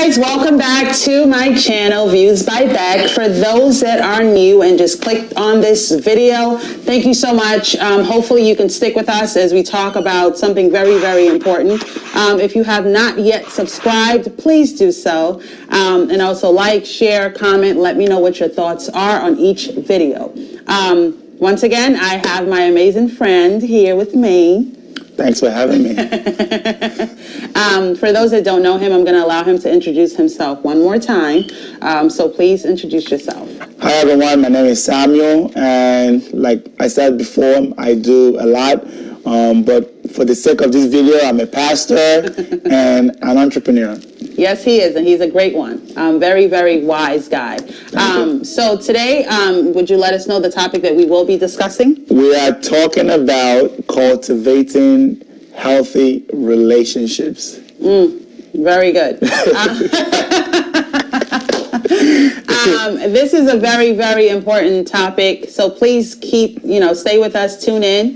guys, welcome back to my channel, Views by Beck. For those that are new and just clicked on this video, thank you so much. Hopefully you can stick with us as we talk about something very, very important. If you have not yet subscribed, please do so. And also like, share, comment, let me know what your thoughts are on each video. Once again, I have my amazing friend here with me. Thanks for having me. For those that don't know him, I'm going to allow him to introduce himself one more time. So please introduce yourself. Hi, everyone. My name is Samuel. And like I said before, I do a lot. But for the sake of this video, I'm a pastor and an entrepreneur. Yes, he is. And he's a great one. Very, very wise guy. So today, would you let us know the topic that we will be discussing? We are talking about cultivating healthy relationships. Very good. This is a very, very important topic. So please stay with us, tune in.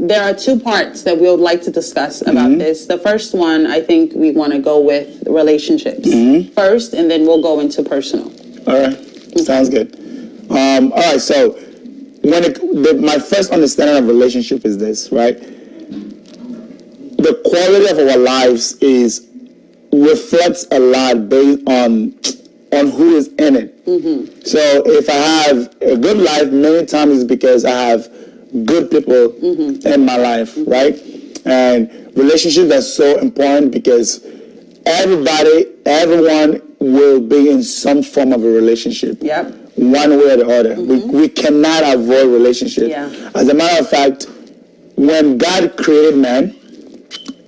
There are two parts that we would like to discuss about this. The first one, I think we want to go with relationships first, and then we'll go into personal. All right. Sounds good. All right. So my first understanding of relationship is this, right? The quality of our lives reflects a lot based on who is in it. So if I have a good life, many times it's because I have good people in my life, right? And relationships are so important because everyone will be in some form of a relationship. Yep. One way or the other. We cannot avoid relationships. Yeah. As a matter of fact, when God created man,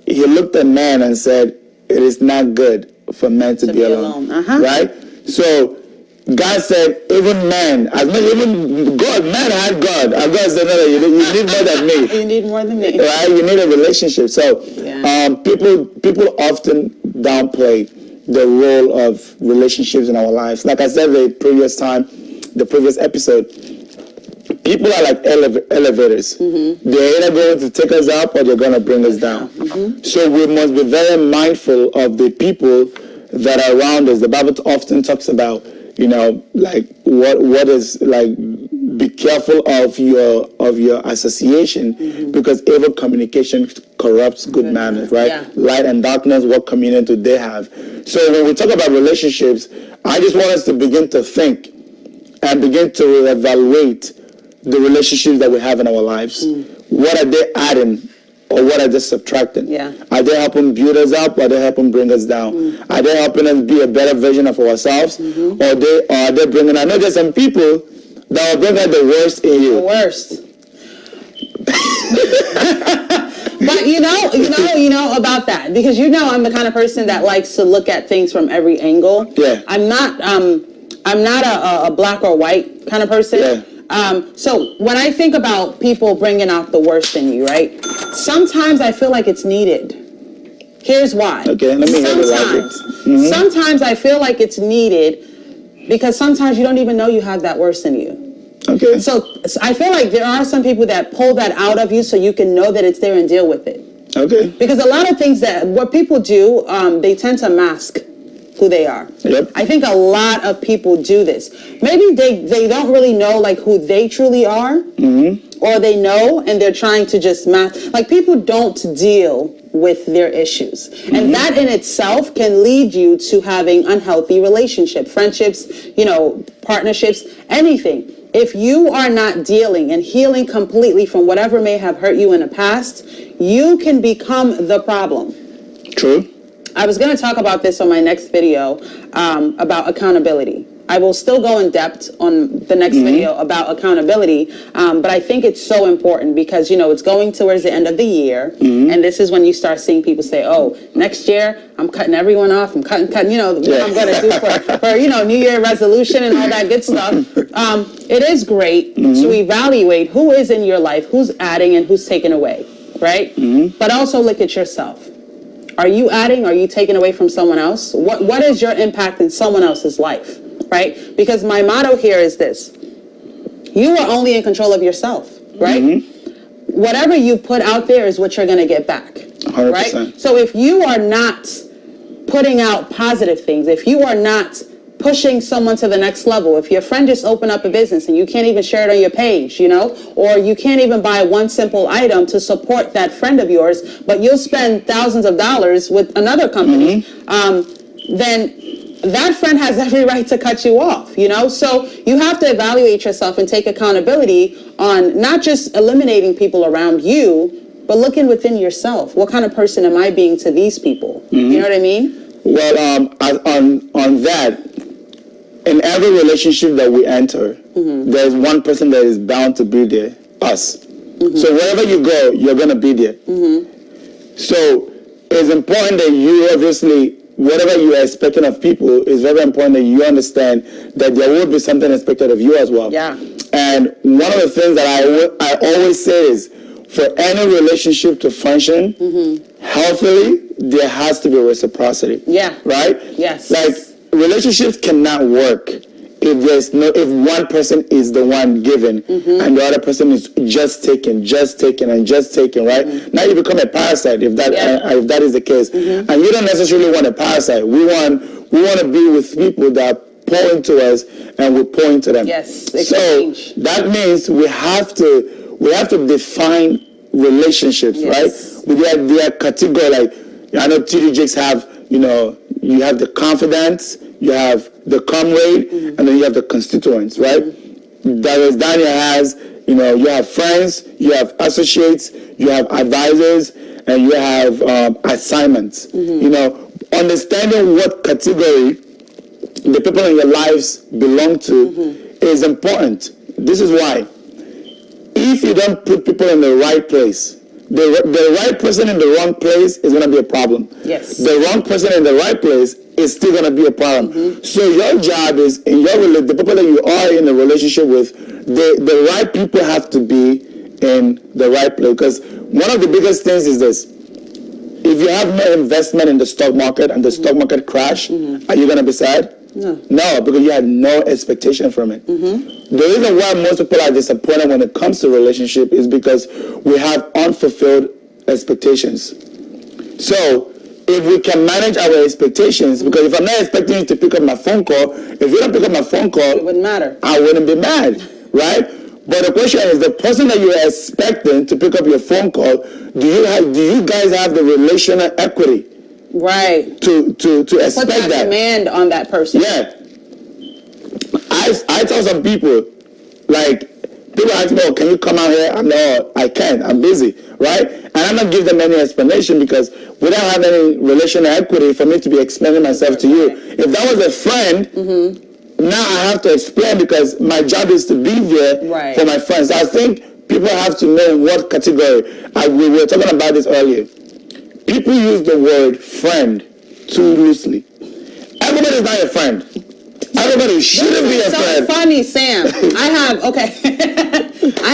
he looked at man and said, it is not good for man to be alone. Right? So God said, even man, even God, man had God. And God said, no, you need more than me. You need more than me. Right? You need a relationship. So people often downplay the role of relationships in our lives. Like I said the previous episode, people are like elevators. They're either going to take us up or they're going to bring us down. So we must be very mindful of the people that are around us. The Bible often talks about, like what is like, be careful of your association because evil communication corrupts good manners, right? Yeah. Light and darkness, what communion do they have? So when we talk about relationships, I just want us to begin to think and begin to evaluate the relationships that we have in our lives. What are they adding or what are they subtracting? Yeah. Are they helping build us up or are they helping bring us down? Are they helping us be a better version of ourselves or are they bringing, I know there's some people that will bring out the worst in you. The worst. But you know about that because I'm the kind of person that likes to look at things from every angle. Yeah. I'm not a black or white kind of person. Yeah. So when I think about people bringing out the worst in you, right? Sometimes I feel like it's needed. Here's why. Okay, let me hear the logic. Sometimes I feel like it's needed because sometimes you don't even know you have that worst in you. Okay. So I feel like there are some people that pull that out of you so you can know that it's there and deal with it. Okay. Because a lot of things what people do, they tend to mask who they are. Yep. I think a lot of people do this. Maybe they don't really know like who they truly are, or they know and they're trying to just mask. Like people don't deal with their issues, and that in itself can lead you to having unhealthy relationships, friendships, partnerships, anything. If you are not dealing and healing completely from whatever may have hurt you in the past, you can become the problem. True. I was going to talk about this on my next video about accountability. I will still go in depth on the next video about accountability, but I think it's so important because, it's going towards the end of the year, and this is when you start seeing people say, oh, next year, I'm cutting everyone off, I'm cutting, what I'm going to do for New Year resolution and all that good stuff. It is great to evaluate who is in your life, who's adding and who's taking away, right? But also look at yourself. Are you adding? Are you taking away from someone else? What is your impact in someone else's life, right? Because my motto here is this. You are only in control of yourself, right? Whatever you put out there is what you're going to get back, 100%. Right? So if you are not putting out positive things, if you are not pushing someone to the next level, if your friend just opened up a business and you can't even share it on your page, or you can't even buy one simple item to support that friend of yours, but you'll spend thousands of dollars with another company, then that friend has every right to cut you off, So you have to evaluate yourself and take accountability on not just eliminating people around you, but looking within yourself. What kind of person am I being to these people? You know what I mean? Well, on that, in every relationship that we enter, there's one person that is bound to be there, us. So wherever you go, you're going to be there. So it's important that you obviously, whatever you are expecting of people, it's very important that you understand that there will be something expected of you as well. Yeah. And one of the things that I always say is, for any relationship to function healthily, there has to be reciprocity. Yeah. Right? Yes. Like, relationships cannot work if one person is the one giving and the other person is just taking, right? Now you become a parasite if that is the case. And you don't necessarily want a parasite. We want to be with people that pour into us and we pour into them. Yes. Exchange. So that means we have to define relationships, right? They are category, like, I know TD Jakes have, you have the confidants, you have the comrade, and then you have the constituents, right? Daniel has, you have friends, you have associates, you have advisors, and you have assignments. Understanding what category the people in your lives belong to is important. This is why. If you don't put people in the right place, the right person in the wrong place is going to be a problem. Yes. The wrong person in the right place is still going to be a problem. So your job is, the people that you are in a relationship with, the right people have to be in the right place. Because one of the biggest things is this: if you have no investment in the stock market and the stock market crash, are you going to be sad? No, because you had no expectation from it. The reason why most people are disappointed when it comes to relationship is because we have unfulfilled expectations. So if we can manage our expectations, because if I'm not expecting you to pick up my phone call, if you don't pick up my phone call, it wouldn't matter. I wouldn't be mad, right? But the question is, the person that you're expecting to pick up your phone call, do you guys have the relational equity? Right. To expect put that demand on that person. Yeah. I tell some people, like, people ask me, can you come out here? No, I can't. I'm busy, right? And I'm not giving them any explanation because we don't have any relational equity for me to be explaining myself to you. If that was a friend, now I have to explain because my job is to be there for my friends. I think people have to know what category. We were talking about this earlier. People use the word friend too loosely. Everybody is not a friend. Everybody shouldn't be a friend. So funny, Sam. I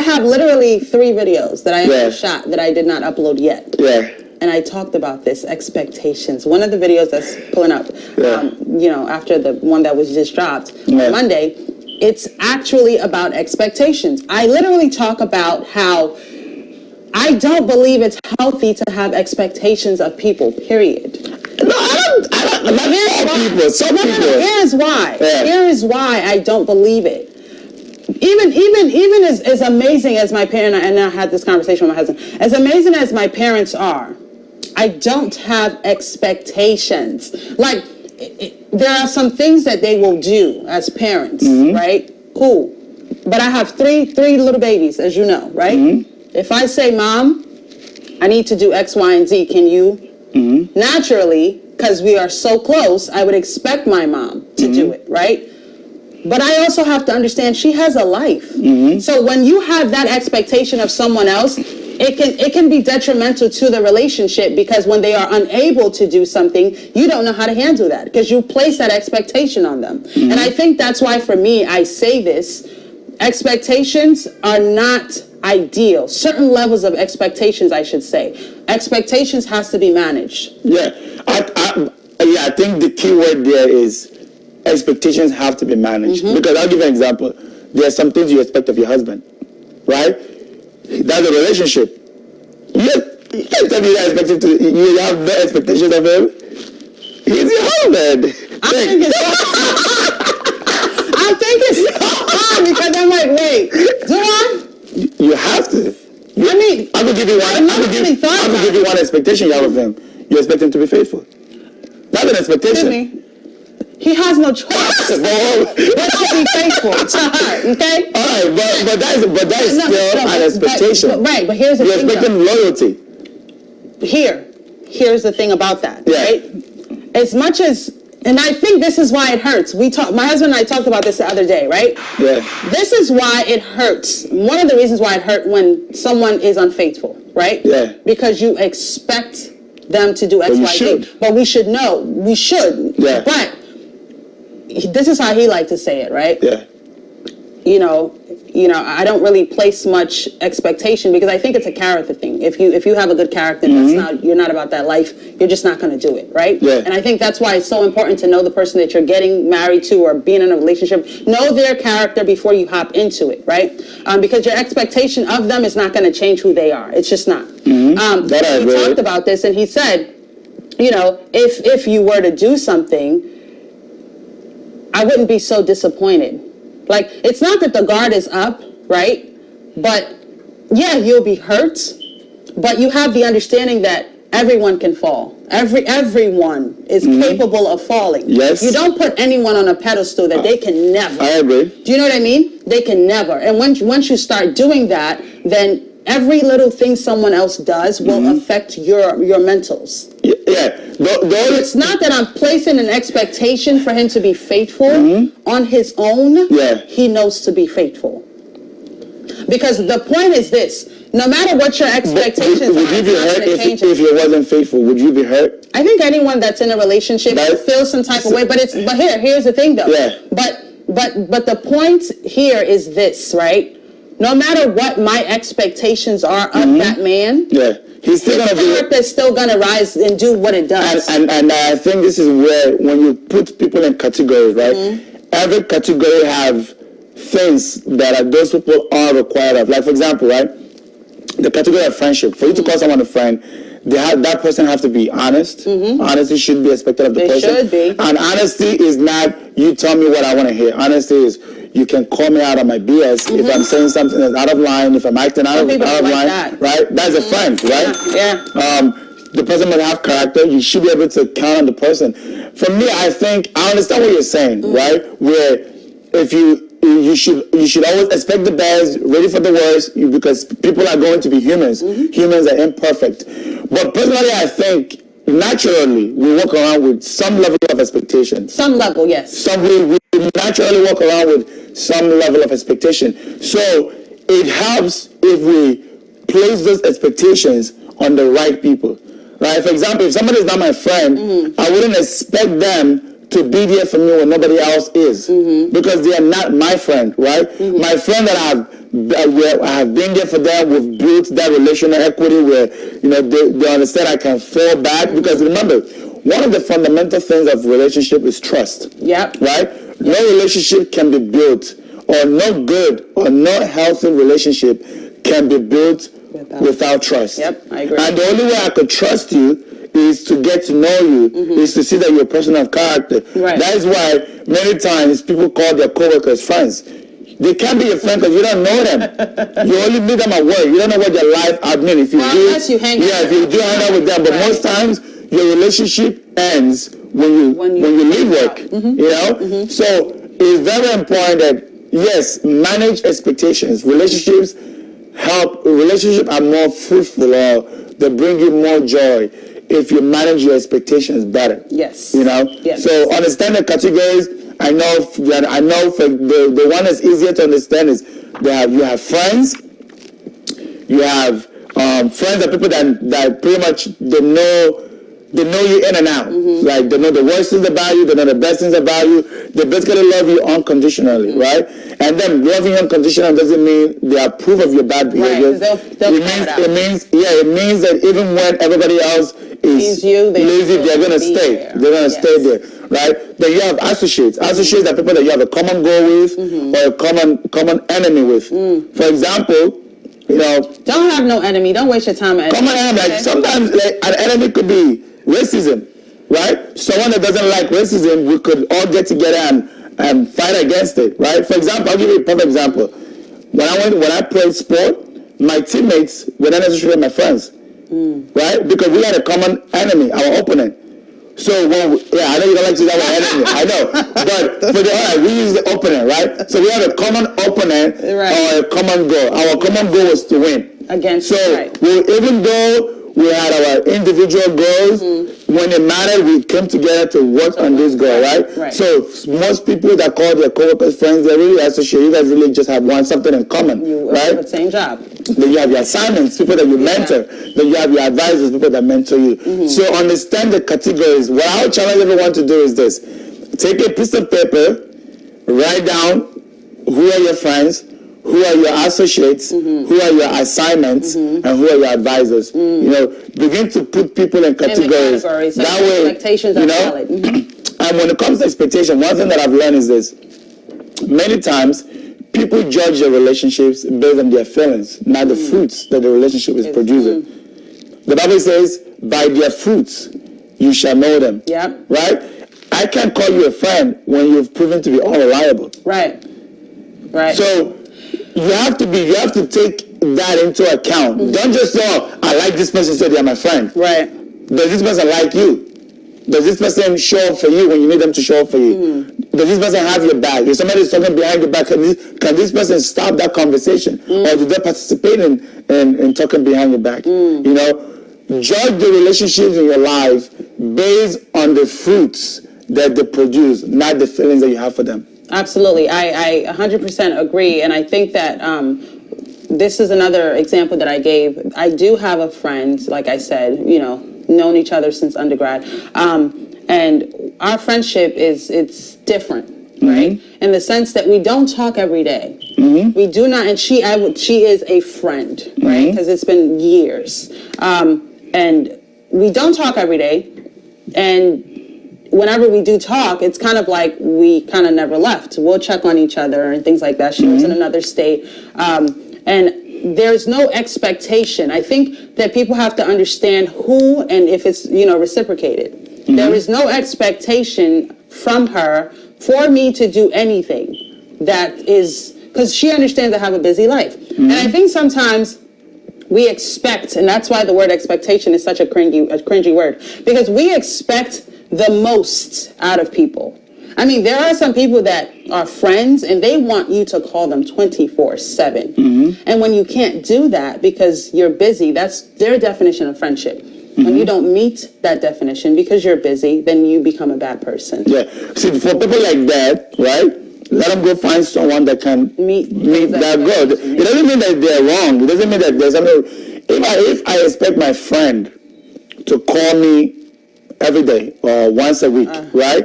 have literally 3 videos that I shot that I did not upload yet. Yeah. And I talked about this, expectations. One of the videos that's pulling up, after the one that was just dropped on Monday, it's actually about expectations. I literally talk about how I don't believe it's healthy to have expectations of people, period. No, I don't. Some people. Here's why. Yeah. Here is why I don't believe it. Even as amazing as my parents, and I had this conversation with my husband, as amazing as my parents are, I don't have expectations. Like, there are some things that they will do as parents, right? Cool. But I have three little babies, as you know, right? If I say, Mom, I need to do X, Y, and Z, can you? Naturally, because we are so close, I would expect my mom to do it, right? But I also have to understand she has a life. So when you have that expectation of someone else, it can be detrimental to the relationship, because when they are unable to do something, you don't know how to handle that because you place that expectation on them. And I think that's why, for me, I say this: expectations are not ideal. Certain levels of expectations, I should say. Expectations has to be managed. Yeah, I think the key word there is expectations have to be managed. Because I'll give you an example. There are some things you expect of your husband, right? That's a relationship. You can't tell me you have no expectations of him. He's your husband. I think it's so hard because I'm like, wait, do I? You have to. I mean, I'm gonna give you one. I'm gonna give you one expectation you have of him. You expect him to be faithful. That's an expectation. He has no choice but to be faithful to her. Okay. All right, but that is still an expectation. But here's the thing. You're expecting loyalty. Here's the thing about that. Yeah. Right. As much as. And I think this is why it hurts. My husband and I talked about this the other day, right? Yeah. This is why it hurts. One of the reasons why it hurts when someone is unfaithful, right? Yeah. Because you expect them to do X, Y, Z. But we should know. We should. Yeah. But this is how he liked to say it, right? Yeah. You know, I don't really place much expectation because I think it's a character thing. If you have a good character, you're not about that life, you're just not going to do it, right? Yeah. And I think that's why it's so important to know the person that you're getting married to or being in a relationship. Know their character before you hop into it, right? Because your expectation of them is not going to change who they are. It's just not. He talked about this and he said, you know, if you were to do something, I wouldn't be so disappointed. Like, it's not that the guard is up, right? But, yeah, you'll be hurt. But you have the understanding that everyone can fall. Everyone is capable of falling. Yes. You don't put anyone on a pedestal that they can never. I agree. Do you know what I mean? They can never. And once you start doing that, then every little thing someone else does will affect your mentals. Yeah. It's not that I'm placing an expectation for him to be faithful on his own. Yeah. He knows to be faithful. Because the point is this: no matter what your expectations are, would you be hurt if you wasn't faithful? Would you be hurt? I think anyone that's in a relationship feels some type of way. But here's the thing, though. Yeah. But the point here is this, right? No matter what my expectations are of that man, he's still gonna be. That's still gonna rise and do what it does. And I think this is where when you put people in categories, right? Every category have things that those people are required of. Like for example, right? The category of friendship. For you to call someone a friend, that person has to be honest. Honesty should be expected of the person. It should be. And honesty is not you tell me what I want to hear. Honesty is you can call me out of my BS if I'm saying something that's out of line, if I'm acting out of line, right? That's a friend, right? Yeah. The person might have character. You should be able to count on the person. For me, I think I understand what you're saying, right? Where if you should always expect the best, ready for the worst, because people are going to be humans. Humans are imperfect. But personally, I think naturally we walk around with some level of expectation. Some level, yes. We naturally walk around with some level of expectation. So it helps if we place those expectations on the right people. Right? For example, if somebody is not my friend, I wouldn't expect them to be there for me when nobody else is, because they are not my friend, right? My friend that I have been there for them, we've built that relational equity where they understand I can fall back, because remember, one of the fundamental things of relationship is trust. Yep. Right? No relationship can be built, or no good or no healthy relationship can be built without trust. Yep, I agree. And the only way I could trust you is to get to know you, is to see that you're a person of character. Right. That is why many times people call their coworkers friends. They can't be your friend because you don't know them. You only meet them at work. You don't know what their life admin. If you unless you hang out. If you do hang out with them, but most times your relationship ends when you leave work. So it's very important that yes, manage expectations. Relationships are more fruitful, or they bring you more joy if you manage your expectations better. Yes. Yes. So understand the categories. I know for the one that's easier to understand is you have friends. You have friends are people that pretty much they know you in and out. Like they know the worst things about you, they know the best things about you. They basically love you unconditionally, right? And then loving you unconditionally doesn't mean they approve of your bad behavior. Right, it means that even when everybody else is lazy, they're gonna stay. There. They're gonna stay there, right? Then you have associates. Associates are people that you have a common goal with or a common enemy with. For example, don't have no enemy. Don't waste your time. Common enemy. Like sometimes, an enemy could be racism, right? Someone that doesn't like racism, we could all get together and fight against it, right? For example, I'll give you a perfect example. When I played sport, my teammates were not necessarily my friends, right? Because we had a common enemy, our opponent. So I know you don't like to use that word enemy, I know, but we use the opponent, right? So we have a common opponent or a common goal. Our common goal was to win. Even though we had our individual goals, when it mattered, we came together to work on this goal, right? So most people that call their coworkers friends, they really associate. You guys really just have something in common, right? The same job. Then you have your assignments, people that you mentor. Then you have your advisors, people that mentor you. So understand the categories. What I would challenge everyone to do is this. Take a piece of paper, write down who are your friends, who are your associates, who are your assignments, and who are your advisors. Begin to put people in categories. That way, expectations are valid. And when it comes to expectation, one thing that I've learned is this. Many times, people judge their relationships based on their feelings, not the fruits that the relationship is producing. The Bible says, by their fruits, you shall know them. Right? I can't call you a friend when you've proven to be unreliable. Right. So, you have to take that into account. Don't just say, I like this person, so they're my friend. Right. Does this person like you? Does this person show up for you when you need them to show up for you? Does this person have your back? If somebody is talking behind your back, can this person stop that conversation? Or do they participate in talking behind your back? Judge the relationships in your life based on the fruits that they produce, not the feelings that you have for them. Absolutely. I 100% agree. And I think that this is another example that I gave. I do have a friend, like I said, known each other since undergrad. And our friendship it's different, right? In the sense that we don't talk every day. We do not, and she is a friend, right? Because it's been years. And we don't talk every day. And whenever we do talk, it's kind of like we kind of never left. We'll check on each other and things like that. She was in another state. And there's no expectation. I think that people have to understand who and if it's, reciprocated. There is no expectation from her for me to do anything that is, because she understands I have a busy life. And I think sometimes we expect, and that's why the word expectation is such a cringy word, because we expect the most out of people. I mean, there are some people that are friends and they want you to call them 24/7. And when you can't do that because you're busy, that's their definition of friendship. When you don't meet that definition because you're busy, then you become a bad person. Yeah. See, for people like that, right? Let them go find someone that can meet that goal. It doesn't mean that they're wrong. It doesn't mean that there's something. If I expect my friend to call me every day or once a week, right?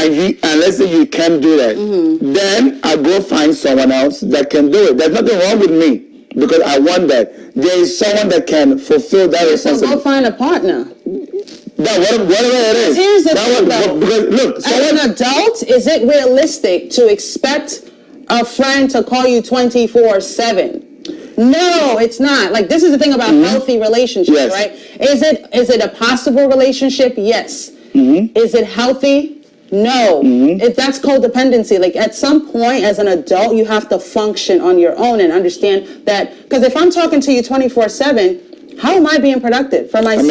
And let's say you can't do that, then I go find someone else that can do it. There's nothing wrong with me because I want that. There is someone that can fulfill that responsibility. So go find a partner. Whatever it is. Here's the thing, though. Look, as an adult, is it realistic to expect a friend to call you 24/7? No, it's not. Like, this is the thing about healthy relationships, right? Is it a possible relationship? Yes. Is it healthy? No. That's codependency. Like, at some point as an adult, you have to function on your own and understand that, because if I'm talking to you 24/7, how am I being productive for myself?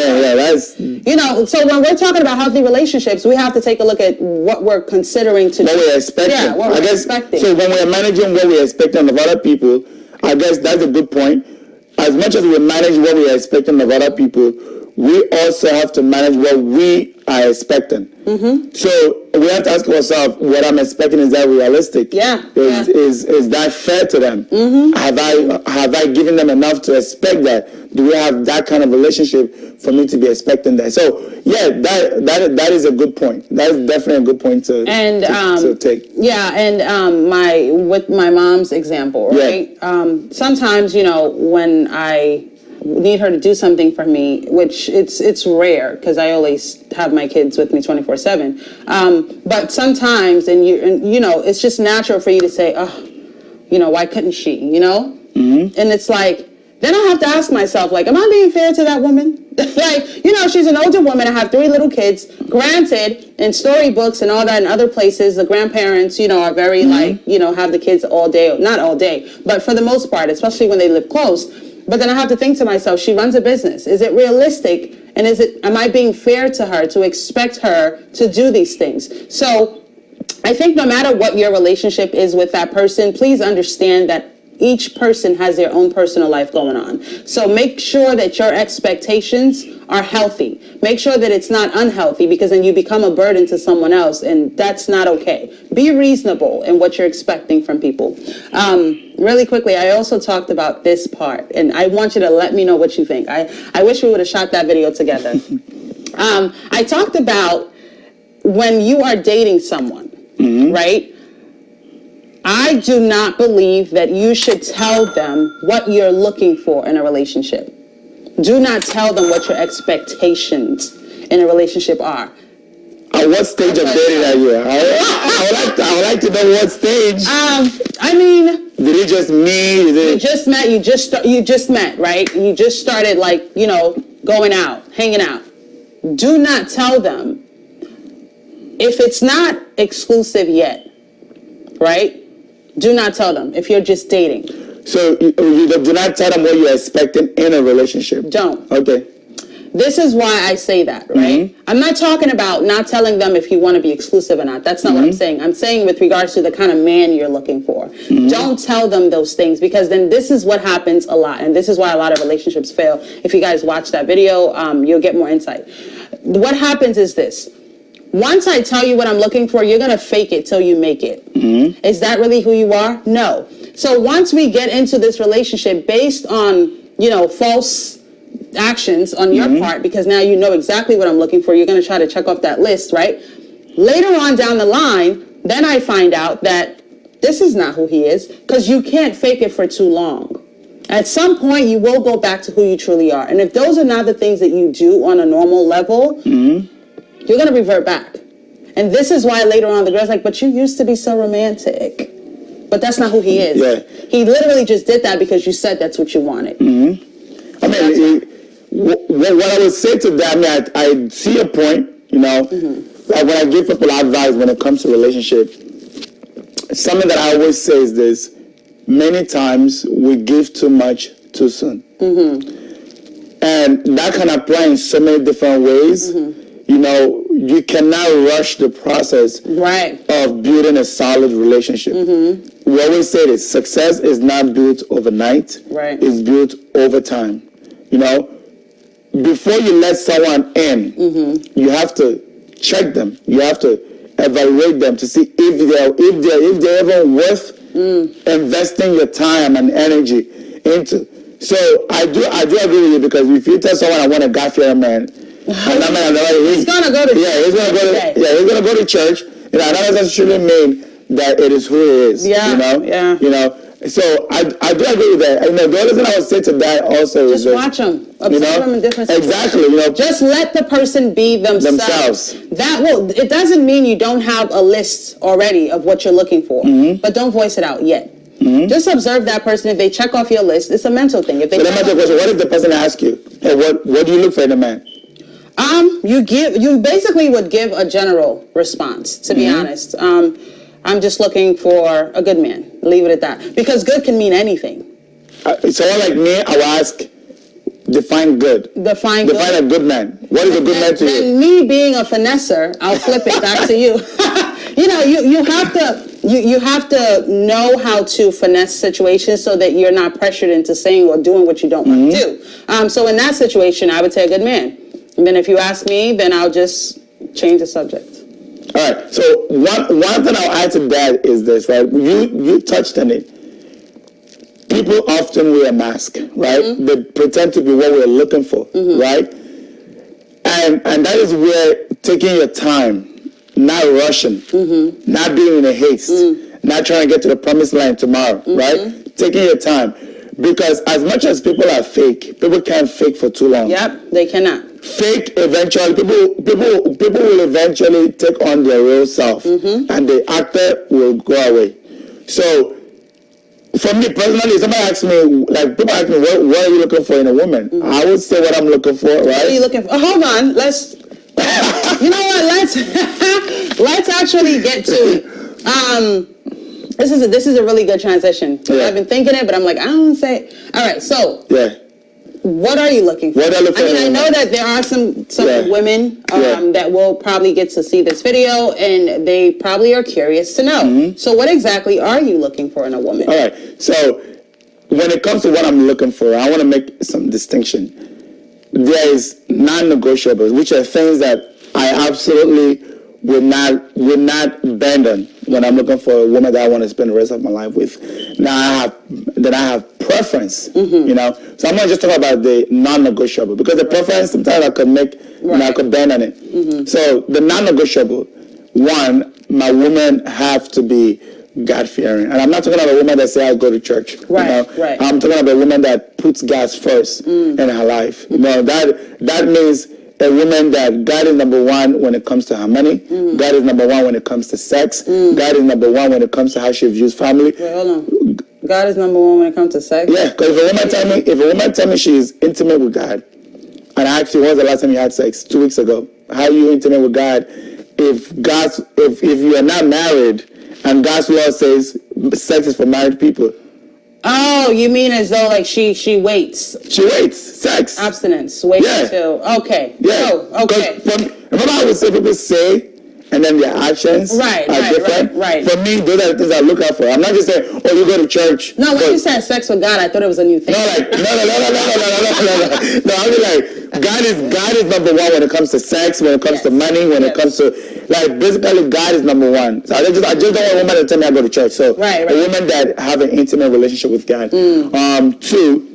So when we're talking about healthy relationships, we have to take a look at what we're considering to do. What we're expecting. Yeah, what we're expecting. So when we're managing what we're expecting of other people, I guess that's a good point. As much as we manage what we are expecting of other people, we also have to manage what we are expecting. So we have to ask ourselves, what I'm expecting, is that realistic? Is that fair to them? Have I given them enough to expect that? Do we have that kind of relationship for me to be expecting that? So that is a good point. That is definitely a good point to take. Yeah, and with my mom's example, right? Sometimes, when I need her to do something for me, which it's rare because I always have my kids with me 24/7. But sometimes, and it's just natural for you to say, why couldn't she? And it's like, then I have to ask myself, like, am I being fair to that woman? Like, you know, she's an older woman. I have 3 little kids. Granted, in storybooks and all that, in other places, the grandparents, you know, are very like, you know, have the kids all day, not all day, but for the most part, especially when they live close. But then I have to think to myself, she runs a business. Is it realistic? And am I being fair to her to expect her to do these things? So I think no matter what your relationship is with that person, please understand that each person has their own personal life going on. So make sure that your expectations are healthy. Make sure that it's not unhealthy, because then you become a burden to someone else, and that's not okay. Be reasonable in what you're expecting from people. Really quickly, I also talked about this part, and I want you to let me know what you think. I wish we would have shot that video together. I talked about when you are dating someone, right? I do not believe that you should tell them what you're looking for in a relationship. Do not tell them what your expectations in a relationship are. At what stage of dating are you? I would like to know what stage. I mean, did you just meet? You just met. You just met, right? You just started, like, you know, going out, hanging out. Do not tell them if it's not exclusive yet, right? Do not tell them if you're just dating. So you do not tell them what you're expecting in a relationship? Don't. Okay. This is why I say that, right? I'm not talking about not telling them if you want to be exclusive or not. That's not what I'm saying. I'm saying with regards to the kind of man you're looking for. Don't tell them those things, because then this is what happens a lot. And this is why a lot of relationships fail. If you guys watch that video, you'll get more insight. What happens is this. Once I tell you what I'm looking for, you're going to fake it till you make it. Is that really who you are? No. So once we get into this relationship based on, you know, false actions on your part, because now you know exactly what I'm looking for, you're going to try to check off that list, right? Later on down the line, then I find out that this is not who he is, because you can't fake it for too long. At some point, you will go back to who you truly are. And if those are not the things that you do on a normal level, you're going to revert back. And this is why later on the girl's like, but you used to be so romantic. But that's not who he is. Yeah. He literally just did that because you said that's what you wanted. I mean, what I would say to that, I mean, I see a point, you know. Like when I give people advice when it comes to relationship, something that I always say is this: many times we give too much too soon. And that can apply in so many different ways. You know, you cannot rush the process of building a solid relationship. We always say this: success is not built overnight. It's built over time. You know, before you let someone in, you have to check them. You have to evaluate them to see if they're even worth investing your time and energy into. So I do agree with you, because if you tell someone I want a God-fearing man, and that man, he's gonna go to he's gonna go to church. You know, that doesn't necessarily mean that it is who he is. You know. So I do agree with that. You know, the other thing I would say to that also is just watch them, observe them in different situations. Exactly. You know, just let the person be themselves. That will. It doesn't mean you don't have a list already of what you're looking for, but don't voice it out yet. Just observe that person. If they check off your list, it's a mental thing. If they so let me ask you a question. What if the person asks you, "Hey, what do you look for in a man?" You basically would give a general response. To be honest, I'm just looking for a good man. Leave it at that, because good can mean anything. Someone like me, I will ask, define good. Define a good man. What is a good man to you? And me being a finesser, I'll flip it back to you. You know, you have to know how to finesse situations so that you're not pressured into saying or doing what you don't want to do. So in that situation, I would say a good man. And then if you ask me, then I'll just change the subject. All right. So one thing I'll add to that is this, right? You touched on it. People often wear a mask, right? They pretend to be what we're looking for, right? And that is where taking your time, not rushing, not being in a haste, not trying to get to the promised land tomorrow, right? Taking your time. Because as much as people are fake, people can't fake for too long. Yep, they cannot. Fake eventually, people will eventually take on their real self, and the actor will go away. So For me personally, somebody asks me, like people ask me, what are you looking for in a woman? Mm-hmm. I would say what I'm looking for, right? What are you looking for? Oh, hold on, let's. You know what? Let's actually get to it. This is a really good transition. Yeah. I've been thinking it, but I'm like, I don't want to say it. All right, so yeah. What are you looking for? What I look for? I know that there are some women that will probably get to see this video, and they probably are curious to know. Mm-hmm. So what exactly are you looking for in a woman? All right. So when it comes to what I'm looking for, I want to make some distinction. There is non-negotiables, which are things that I absolutely would not bend on when I'm looking for a woman that I want to spend the rest of my life with. Now I have preference, you know. So I'm not just talking about the non-negotiable, because the preference sometimes I could make, you know, I could bend on it. Mm-hmm. So the non-negotiable, one, my woman have to be God-fearing, and I'm not talking about a woman that says I go to church. Right, you know? right. I'm talking about a woman that puts God first in her life. You know, that means a woman that God is number one when it comes to her money. God is number one when it comes to sex. God is number one when it comes to how she views family. Wait, hold on. God is number one when it comes to sex? Yeah, because if a woman tell me she's intimate with God, and I asked you, when was the last time you had sex? 2 weeks ago. How are you intimate with God if you are not married and God's law says sex is for married people? Oh, you mean as though like she waits? She waits. Sex. Abstinence. Wait until. Okay. Yeah. Oh, okay. Remember how people say, and then their actions are different? Right. For me, those are the things I look out for. I'm not just saying, oh, you go to church. No, when you said sex with God, I thought it was a new thing. No. No, I mean, like, God is number one when it comes to sex, when it comes to money, when it comes to, like, basically God is number one. So I just don't want a woman to tell me I go to church. So a woman that have an intimate relationship with God. Two,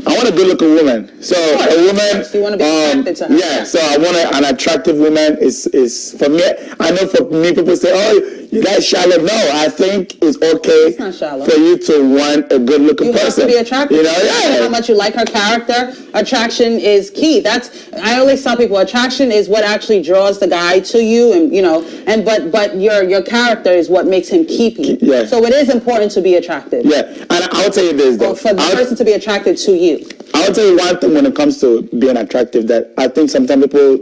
I want a good-looking woman. So a woman. You want to be attracted to her. Yeah. So I want an attractive woman. Is for me. I know for me, people say, "Oh, that's shallow." No, I think it's okay for you to want a good-looking person. You have to be attractive. You know, how much you like her character. Attraction is key. I always tell people, attraction is what actually draws the guy to you, and you know, but your character is what makes him keep you. Yeah. So it is important to be attractive. Yeah, and I'll tell you this though. For the person to be attracted to you. I'll tell you one thing when it comes to being attractive that I think sometimes people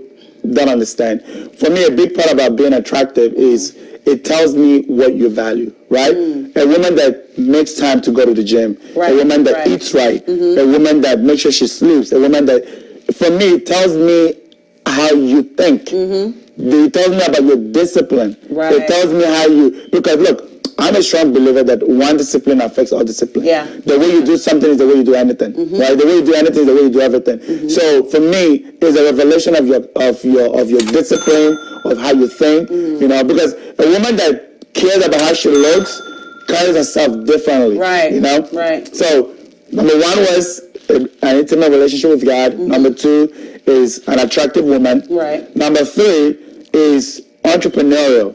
don't understand. For me, a big part about being attractive is it tells me what you value, right? A woman that makes time to go to the gym, a woman that eats right, a woman that makes sure she sleeps, a woman that, for me, it tells me how you think. It tells me about your discipline. It tells me how you, because look, I'm a strong believer that one discipline affects all discipline. Yeah. The way you do something is the way you do anything. Right? The way you do anything is the way you do everything. So for me, it's a revelation of your discipline, of how you think. You know, because a woman that cares about how she looks carries herself differently. Right. You know? Right. So number one was an intimate relationship with God. Number two is an attractive woman. Right. Number three is entrepreneurial.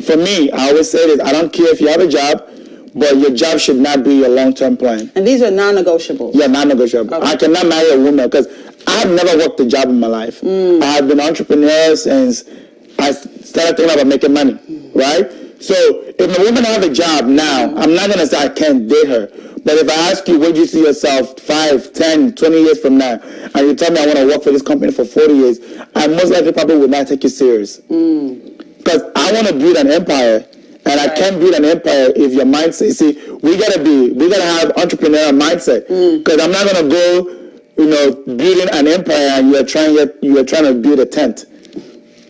For me, I always say this, I don't care if you have a job, but your job should not be your long-term plan. And these are non-negotiables? Yeah, non-negotiable. Okay. I cannot marry a woman because I have never worked a job in my life. I have been an entrepreneur since I started thinking about making money, right? So if a woman have a job now, I'm not going to say I can't date her. But if I ask you, where do you see yourself 5, 10, 20 years from now, and you tell me I want to work for this company for 40 years, I most likely probably would not take you serious. Because I want to build an empire, and I can't build an empire if your mindset. See, we gotta have entrepreneurial mindset. Because I'm not gonna go, you know, building an empire and you're trying to build a tent.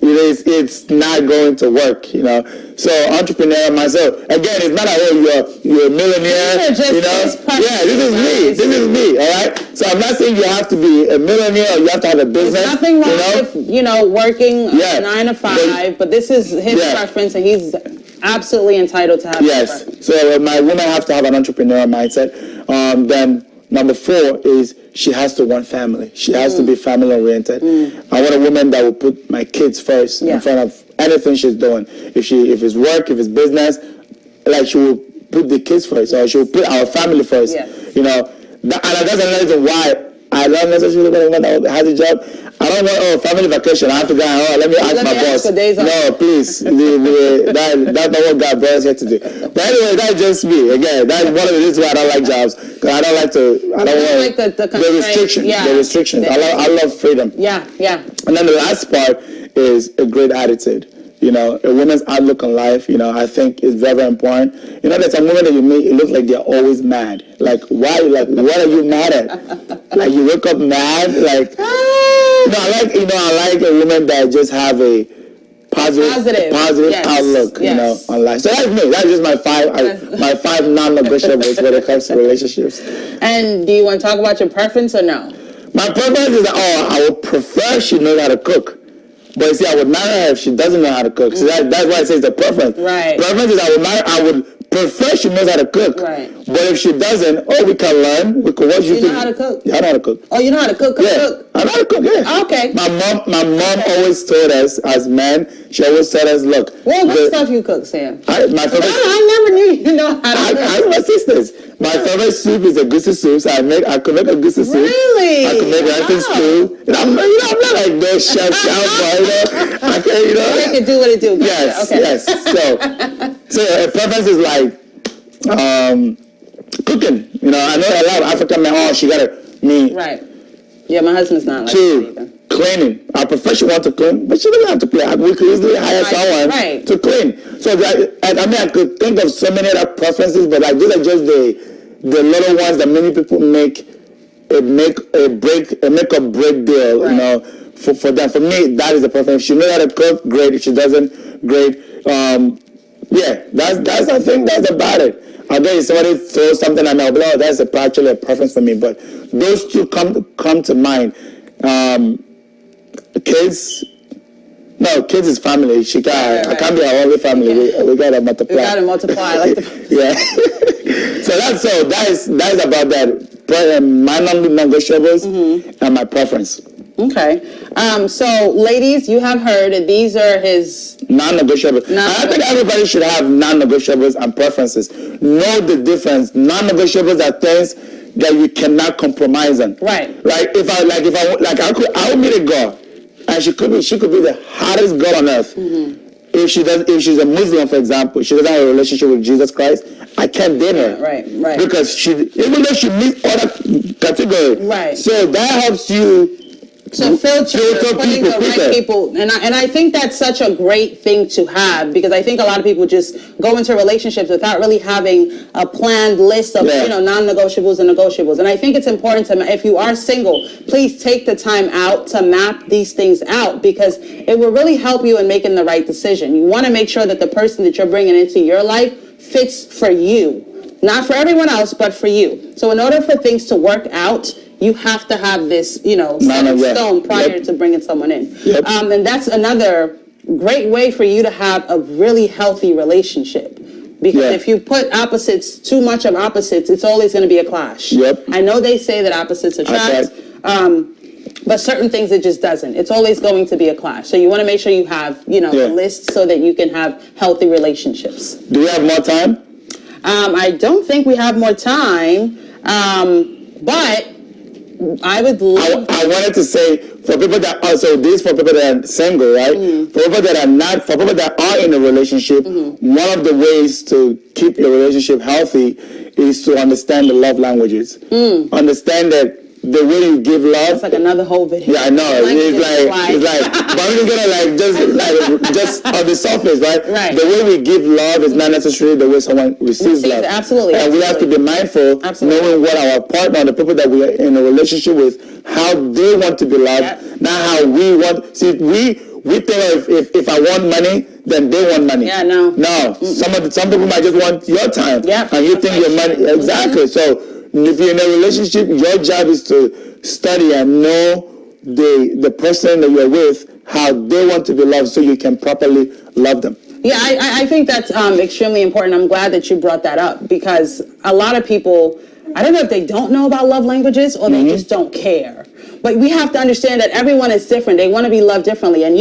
It's not going to work, you know. So entrepreneurial mindset. Again, it's not like you're a millionaire. This is me. All right. So I'm not saying you have to be a millionaire or you have to have a business. There's nothing wrong with working 9 to 5, but this is his preference, and he's absolutely entitled to have. Yes. So my woman have to have an entrepreneurial mindset. Then number 4 is she has to want family. She has to be family oriented. I want a woman that will put my kids first in front of anything she's doing. If it's work, if it's business, like she will put the kids first, or she will put our family first. You know, and that's another reason why I don't necessarily want a woman that has a job. I don't want family vacation. I have to go. Let me ask my boss. No, please. That's not what God brought us here to do. But anyway, that's just me. Again, that's one of the reasons why I don't like jobs, because I don't like to. I don't want the restrictions. Yeah. The restrictions. I love freedom. Yeah. And then the last part is a great attitude. You know, a woman's outlook on life, you know, I think is very, very important. You know, there's some women that you meet, it looks like they're always mad. Like, why? Like, what are you mad at? Like, you wake up mad? Like, I like a woman that just have a positive yes. outlook, you know, on life. So that's me. That's just my five non-negotiables when it comes to relationships. And do you want to talk about your preference or no? My preference is that, I would prefer she knows how to cook. But see, I would marry her if she doesn't know how to cook. So that's why I say it's the preference. Right. Preference is I would prefer she knows how to cook. Right. But if she doesn't, we can learn. We can watch YouTube. You know how to cook? Yeah, I know how to cook. Oh, you know how to cook? Cook. I know how to cook, yeah. Oh, okay. My mom always told us, as men, she always told us, look. Well, what stuff you cook, Sam? I never knew you know how to cook. I asked my sisters. My favorite soup is a goosey soup. So I could make a goosey soup. Really? I could make rice stew. And I'm not like no chef, but I can, Make it do what it do. Yes, okay. yes. So a preference is like cooking. You know, I know a lot of African men. She gotta me. Right. Yeah, my husband's not like that either. Cleaning. I prefer she wants to clean, but she doesn't have to clean. We could easily hire someone to clean. So I could think of so many other preferences, but these are just the little ones that many people make a or break deal. Right. You know, for them. For me, that is the preference. If she knows how to cook, great. If she doesn't, great. That's I think that's about it. Again, if somebody throws something at me, I'll be like, that's actually a preference for me. But those two come to mind. Kids is family. I can't be our only family. We gotta multiply. We gotta multiply. Yeah. So that is about that. My non-negotiables and my preference. Okay. So, ladies, you have heard that these are his non-negotiables. I think everybody should have non-negotiables and preferences. Know the difference. Non-negotiables are things that you cannot compromise on. Right. Like I would meet a girl, and she could be the hottest girl on earth. Mm-hmm. If she's a Muslim, for example, she doesn't have a relationship with Jesus Christ, I can't date her. Right. Because even though she meets other categories. Right. So that helps you. So filter putting the right people, and I think that's such a great thing to have, because I think a lot of people just go into relationships without really having a planned list of non-negotiables and negotiables. And I think it's important to, if you are single, please take the time out to map these things out, because it will really help you in making the right decision. You want to make sure that the person that you're bringing into your life fits for you, not for everyone else, but for you. So in order for things to work out, you have to have this, set in stone prior to bringing someone in. Yep. And that's another great way for you to have a really healthy relationship. Because if you put too much of opposites, it's always going to be a clash. Yep. I know they say that opposites attract, but certain things it just doesn't. It's always going to be a clash. So you want to make sure you have, a list so that you can have healthy relationships. Do we have more time? I don't think we have more time, but I would love. I wanted to say, for people that for people that are single, right? Mm-hmm. For people that are in a relationship, one of the ways to keep your relationship healthy is to understand the love languages. Understand that the way you give love. It's like another whole video. Yeah, I know. It's like, but I'm gonna just on the surface, right? Right. The way we give love is not necessarily the way someone receives love. Absolutely. And we have to be mindful, knowing what our partner, the people that we are in a relationship with, how they want to be loved, not how we want. See, we think if I want money, then they want money. Yeah, no. No. Mm-hmm. Some people might just want your time. Yeah. And you think your money. Exactly. So if you're in a relationship, your job is to study and know the person that you're with, how they want to be loved, so you can properly love them. Yeah, I think that's extremely important. I'm glad that you brought that up, because a lot of people, I don't know if they don't know about love languages or they just don't care. But we have to understand that everyone is different. They want to be loved differently. And,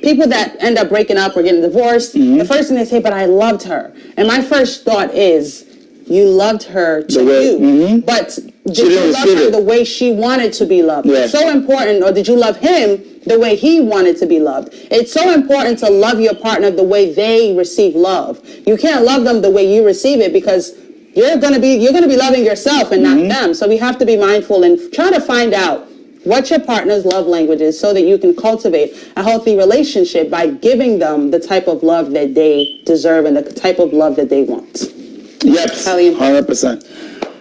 people that end up breaking up or getting divorced, the first thing they say, but I loved her. And my first thought is, you loved her to you. But did you love her the way she wanted to be loved? Yeah. It's so important. Or did you love him the way he wanted to be loved? It's so important to love your partner the way they receive love. You can't love them the way you receive it, because you're gonna be loving yourself and not them. So we have to be mindful and try to find out what your partner's love language is, so that you can cultivate a healthy relationship by giving them the type of love that they deserve and the type of love that they want. Yep, 100%.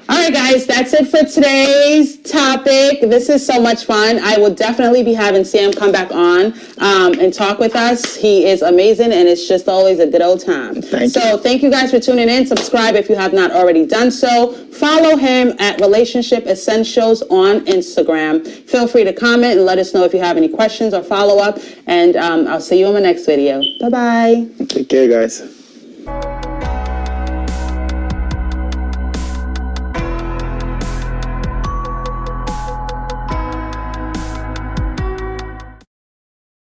All right, guys, that's it for today's topic. This is so much fun. I will definitely be having Sam come back on and talk with us. He is amazing, and it's just always a good old time. Thank you guys for tuning in. Subscribe if you have not already done so. Follow him at Relationship Essentials on Instagram. Feel free to comment and let us know if you have any questions or follow-up. And I'll see you in my next video. Bye-bye. Take care, guys.